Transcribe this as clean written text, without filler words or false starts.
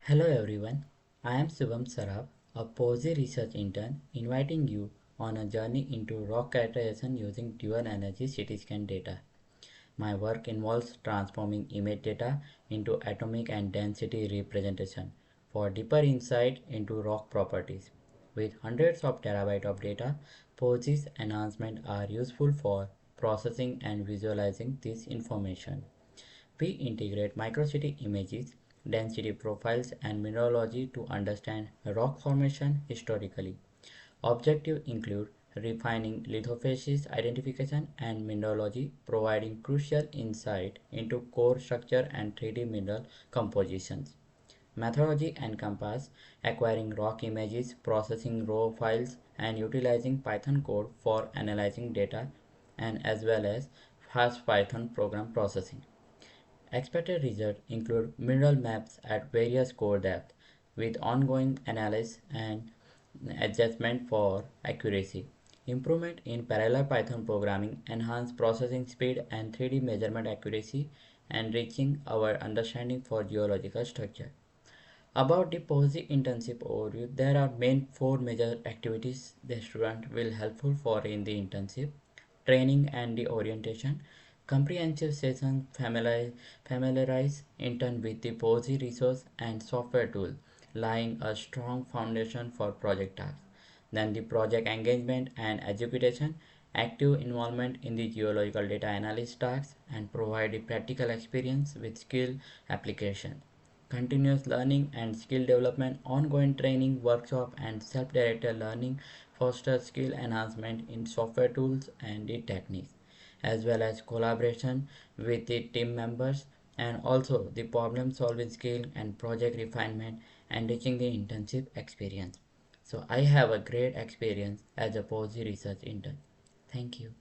Hello everyone, I am SLURM, a Pawsey research intern, inviting you on a journey into rock characterization using dual energy CT scan data. My work involves transforming image data into atomic and density representation for deeper insight into rock properties. With hundreds of terabytes of data, Pawsey's enhancements are useful for processing and visualizing this information. We integrate microcity images, density profiles, and mineralogy to understand rock formation historically. Objectives include refining lithophase identification and mineralogy, providing crucial insight into core structure and 3D mineral compositions. Methodology encompasses acquiring rock images, processing raw files, and utilizing Python code for analyzing data, and as well as fast Python program processing. Expected results include mineral maps at various core depths, with ongoing analysis and adjustment for accuracy. Improvement in parallel Python programming, enhanced processing speed and 3D measurement accuracy, enriching our understanding for geological structure. About the Pawsey internship overview, there are main four major activities the student will helpful for in the internship: training and the orientation. Comprehensive session familiarize intern with the Pawsey resource and software tool, laying a strong foundation for project tasks. Then the project engagement and education, active involvement in the geological data analysis tasks and provide a practical experience with skill application. Continuous learning and skill development, ongoing training, workshop, and self-directed learning foster skill enhancement in software tools and the techniques, as well as collaboration with the team members, and also the problem solving skill and project refinement, enriching the internship experience. So I have a great experience as a Pawsey research intern. Thank you.